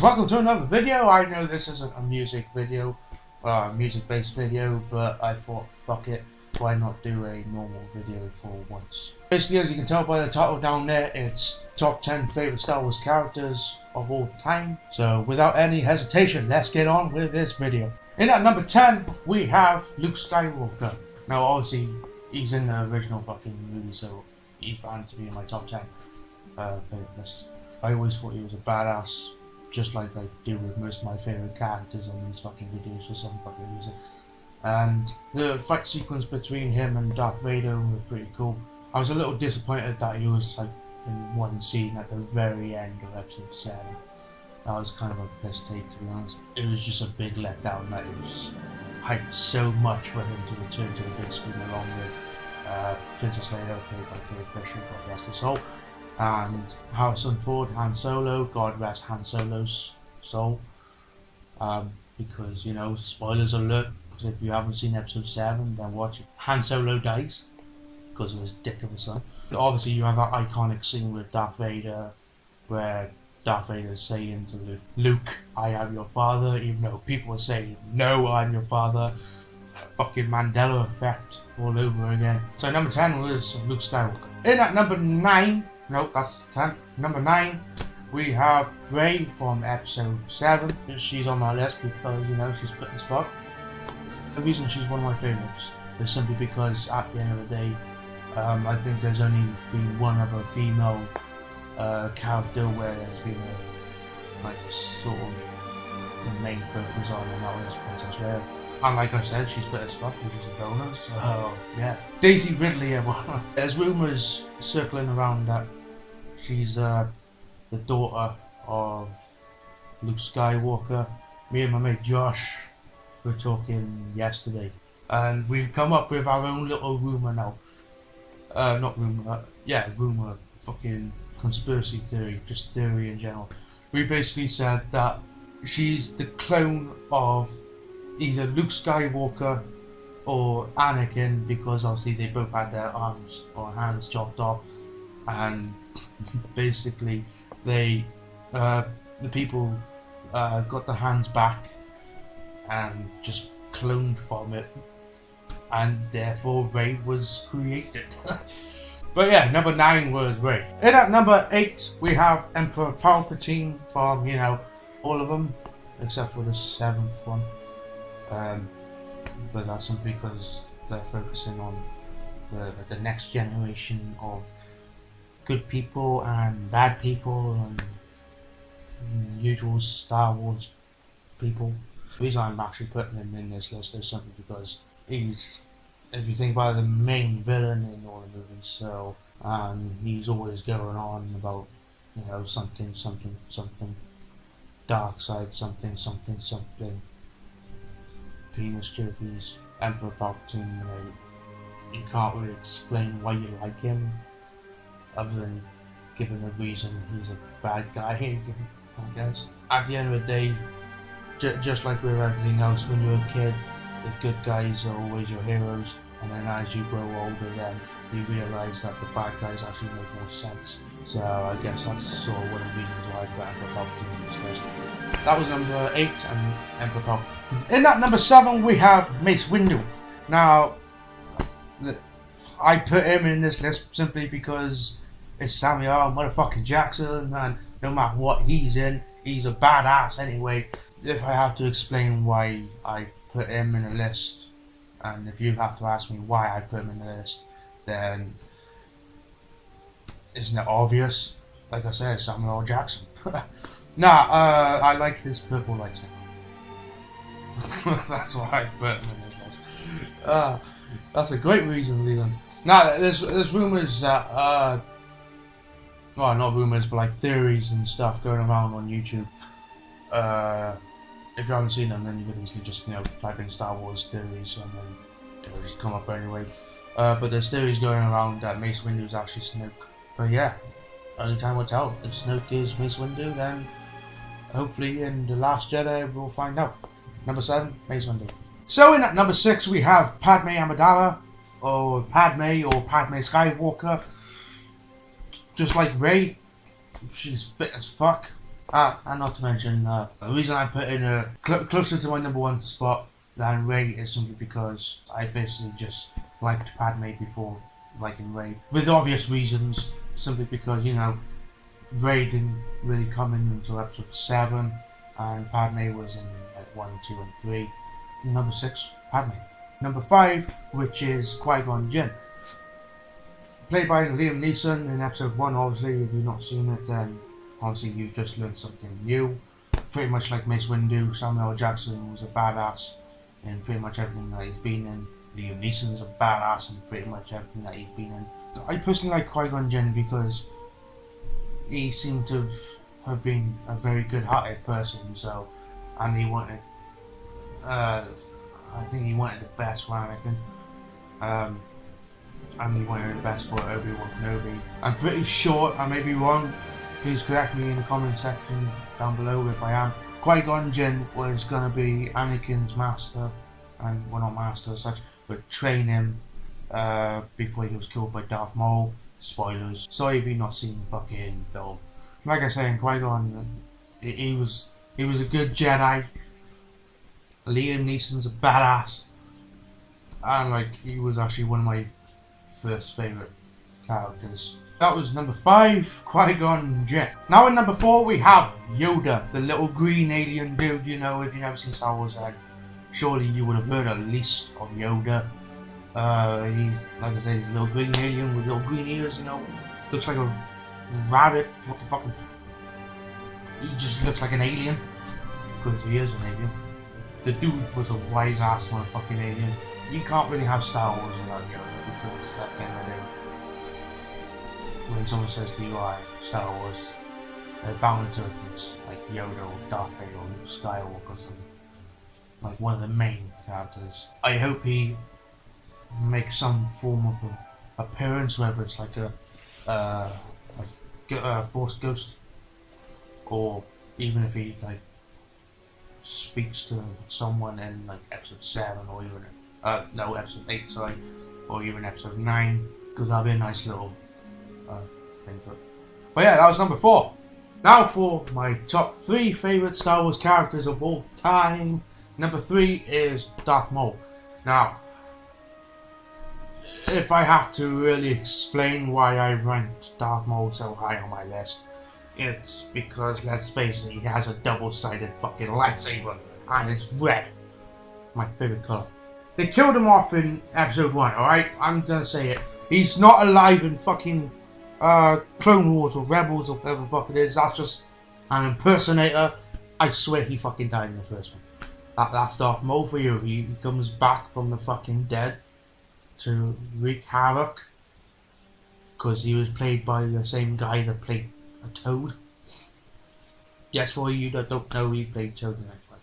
welcome to another video. I know this isn't a music video, music-based video, but I thought, fuck it, why not do a normal video for once. Basically, as you can tell by the title down there, it's top 10 favorite Star Wars characters of all time. So without any hesitation, let's get on with this video. In at number 10, we have Luke Skywalker. Now obviously, he's in the original fucking movie, so he's bound to be in my top 10 favorite list. I always thought he was a badass, just like I do with most of my favourite characters on these fucking videos for some fucking reason. And the fight sequence between him and Darth Vader were pretty cool. I was a little disappointed that he was like in one scene at the very end of episode 7. That was kind of a piss take, to be honest. It was just a big letdown that it was hyped so much for him to return to the big screen along with Princess Leia, played by Carrie Fisher, God rest her soul, and Harrison Ford, Han Solo, God rest Han Solo's soul. Because, you know, spoilers alert, if you haven't seen episode 7, then watch it. Han Solo dies because of his dick of a son. Obviously you have that iconic scene with Darth Vader where Darth Vader is saying to Luke, I am your father, even though people are saying, no, I'm your father. Fucking Mandela effect all over again. So number 10 was Luke Skywalker. In at number 9, nope, that's 10. Number 9, we have Rey from episode 7. She's on my list because, you know, she's put in spot. The reason she's one of my favourites is simply because at the end of the day, I think there's only been one other female character where there's been a sort of the main focus on, and that was Princess Leia. And like I said, she's fit as fuck, which is a bonus. So yeah, Daisy Ridley, everyone. There's rumours circling around that she's the daughter of Luke Skywalker. Me and my mate Josh were talking yesterday, and we've come up with our own little rumour now. Not rumour, yeah, rumour, fucking conspiracy theory, just theory in general. We basically said that she's the clone of either Luke Skywalker or Anakin, because obviously they both had their arms or hands chopped off, and basically they, the people got the hands back and just cloned from it, and therefore Rey was created. But yeah, number 9 was Rey. In at number 8, we have Emperor Palpatine from, you know, all of them, except for the 7th one. But that's simply because they're focusing on the next generation of good people and bad people and usual Star Wars people. The reason I'm actually putting him in this list is simply because he's, if you think about it, the main villain in all the movies, so he's always going on about, you know, something, dark side, something, penis jerkies, Emperor Palpatine. You know, you can't really explain why you like him, other than giving a reason he's a bad guy, I guess. At the end of the day, just like with everything else, when you're a kid, the good guys are always your heroes, and then as you grow older, then you realise that the bad guys actually make more sense. So I guess that's sort of one of the reasons why I put Emperor Palpatine in this list. That was number 8, and Emperor Palpatine. In that number 7, we have Mace Windu. Now, I put him in this list simply because it's Samuel motherfucking Jackson, and no matter what he's in, he's a badass anyway. If I have to explain why I put him in a list, and if you have to ask me why I put him in the list, then isn't it obvious? Like I said, Samuel Jackson. Nah, I like his purple lightsaber. That's why I put him in this list. That's a great reason, Leland. Now, there's rumours that, well, not rumours, but like theories and stuff going around on YouTube. If you haven't seen them, then you could easily just, you know, type in Star Wars theories and then it'll just come up anyway. But there's theories going around that Mace Windu is actually Snoke. But yeah, only time will tell. If Snoke is Mace Windu, then hopefully in The Last Jedi we'll find out. Number 7, Mace Windu. So in at number 6 we have Padme Amidala, or Padme Skywalker. Just like Rey, she's fit as fuck. And not to mention, the reason I put in closer to my number one spot than Rey is simply because I basically just liked Padme before liking Rey. With obvious reasons, simply because, you know, Rey didn't really come in until episode 7, and Padme was in like 1, 2, and 3. Number 6, Padme. Number 5, which is Qui Gon Jinn. Played by Liam Neeson in episode 1, obviously. If you've not seen it, then obviously you just learned something new. Pretty much like Mace Windu, Samuel L. Jackson was a badass in pretty much everything that he's been in. Liam Neeson's a badass in pretty much everything that he's been in. I personally like Qui Gon Jinn because he seemed to have been a very good-hearted person, and he wanted, I think he wanted the best for Anakin, and he wanted the best for Obi Wan Kenobi. I'm pretty sure, I may be wrong, please correct me in the comment section down below if I am. Qui Gon Jinn was going to be Anakin's master, and well, not master as such, but train him before he was killed by Darth Maul. Spoilers. Sorry if you've not seen the fucking film. Like I say, Qui-Gon, he was a good Jedi. Liam Neeson's a badass, and like he was actually one of my first favourite characters. That was number 5, Qui-Gon Jinn. Now at number 4 we have Yoda, the little green alien dude. You know, if you've never seen Star Wars, surely you would have heard at least of Yoda. He, like I said, he's a little green alien with little green ears, you know. Looks like a rabbit. What the fuck? He just looks like an alien. Because he is an alien. The dude was a wise ass motherfucking alien. You can't really have Star Wars without Yoda, because at the end of the day, when someone says to you, Star Wars, they're bound to things like Yoda or Darth Vader or Skywalker or something. Like one of the main characters. I hope he make some form of an appearance, whether it's like a Force ghost, or even if he like speaks to someone in like episode 7 or even episode 8, sorry, or even episode 9, because that'd be a nice little thing. But yeah, that was number 4. Now for my top 3 favourite Star Wars characters of all time. Number 3 is Darth Maul. Now, if I have to really explain why I ranked Darth Maul so high on my list, it's because, let's face it, he has a double-sided fucking lightsaber, and it's red. My favourite colour. They killed him off in episode 1, alright? I'm gonna say it. He's not alive in fucking Clone Wars or Rebels or whatever the fuck it is. That's just an impersonator. I swear he fucking died in the first one. That's Darth Maul for you. He comes back from the fucking dead to wreak havoc, because he was played by the same guy that played a Toad. Yes, for you that don't know, he played Toad in that one,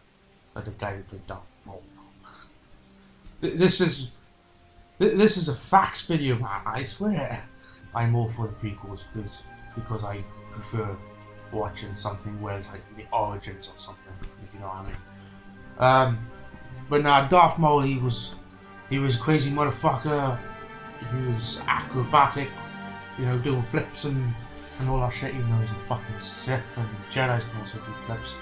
like the guy who played Darth Maul. This is a facts video, man. I swear. I'm all for the prequels because I prefer watching something where it's like the origins or something, if you know what I mean. But now Darth Maul, he was a crazy motherfucker. He was acrobatic, you know, doing flips and all that shit, even though he's a fucking Sith and Jedi's can also do flips.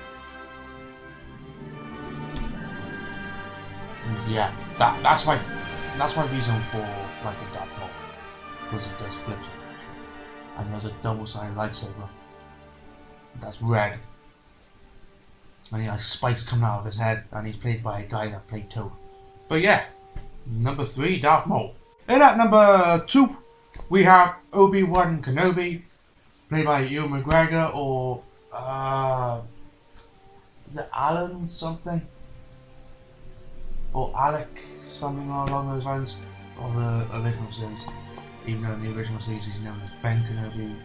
And yeah, that's my reason for liking Darth Maul, because he does flips and there's a double-sided lightsaber that's red, and he has spikes coming out of his head, and he's played by a guy that played Toad. But yeah, number 3, Darth Maul. And at number 2, we have Obi Wan Kenobi, played by Ewan McGregor, or is it Alan something? Or Alec, something along those lines, of the original series. Even though in the original series he's known as Ben Kenobi,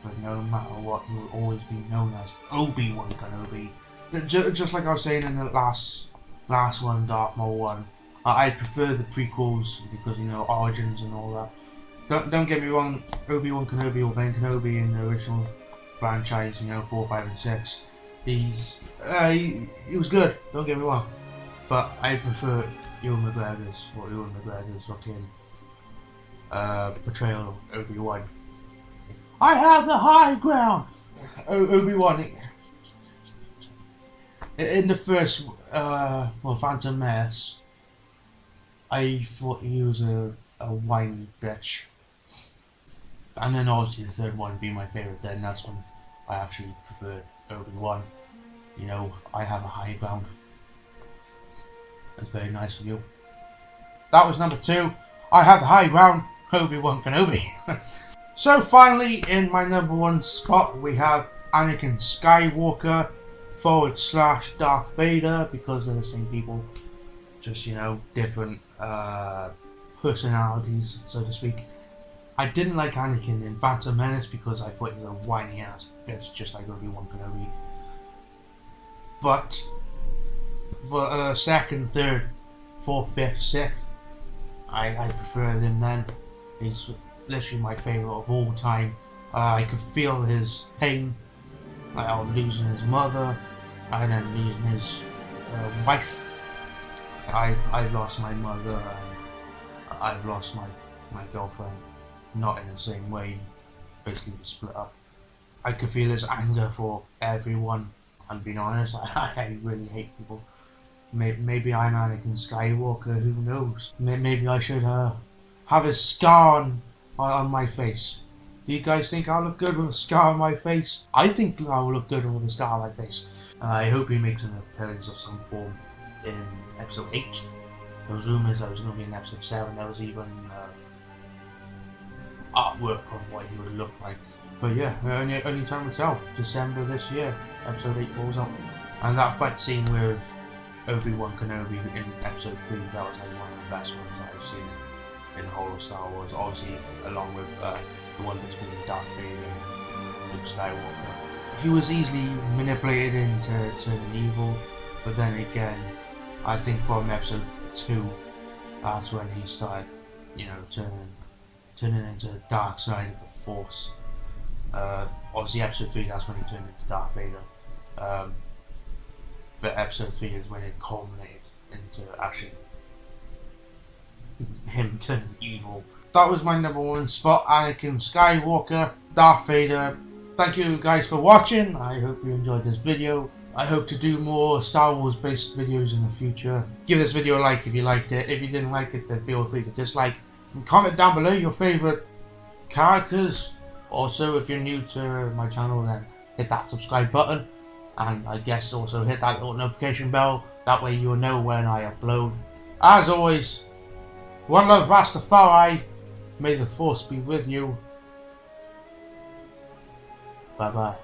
but no matter what, he will always be known as Obi Wan Kenobi. Just like I was saying in the last one, Darth Maul one, I prefer the prequels because, you know, origins and all that. Don't get me wrong, Obi Wan Kenobi or Ben Kenobi in the original franchise, you know, 4, 5, and 6, he was good. Don't get me wrong, but I prefer Ewan McGregor's fucking portrayal of Obi-Wan. I have the high ground. Obi-Wan, In the first, well, Phantom Menace, I thought he was a whiny bitch. And then obviously the third one being my favourite, then that's when I actually preferred Obi Wan. You know, I have a high ground. That's very nice of you. That was number 2. I have the high ground, Obi Wan Kenobi. So finally, in my number 1 spot, we have Anakin Skywalker / Darth Vader, because they're the same people, just, you know, different personalities, so to speak. I didn't like Anakin in Phantom Menace because I thought he was a whiny ass bitch, just like Obi Wan Kenobi. But for 2nd, 3rd, 4th, 5th, 6th, I prefer him then. He's literally my favourite of all time. I could feel his pain, losing his mother, and then losing his wife. I've lost my mother, and I've lost my girlfriend. Not in the same way, basically we split up. I could feel his anger for everyone. I'm being honest, I really hate people. Maybe I'm Anakin Skywalker, who knows? Maybe I should have a scar on my face. Do you guys think I'll look good with a scar on my face? I think I'll look good with a scar on my face. I hope he makes an appearance of some form in episode 8. There was rumours that was going to be in episode 7. There was even artwork on what he would look like. But yeah, only time will tell. December this year, episode 8 rolls out. And that fight scene with Obi Wan Kenobi in episode 3, that was like one of the best ones that I've seen in the whole of Star Wars. Obviously, along with the one between Darth Vader and Luke Skywalker. He was easily manipulated into turning evil, but then again, I think from episode 2, that's when he started, you know, turning into the dark side of the Force. Obviously episode 3, that's when he turned into Darth Vader. But episode 3 is when it culminated into actually him turning evil. That was my number 1 spot, Anakin Skywalker, Darth Vader. Thank you guys for watching. I hope you enjoyed this video. I hope to do more Star Wars based videos in the future. Give this video a like if you liked it. If you didn't like it, then feel free to dislike. And comment down below your favourite characters. Also, if you're new to my channel, then hit that subscribe button. And I guess also hit that little notification bell. That way you'll know when I upload. As always, one love Rastafari. May the Force be with you. Bye bye.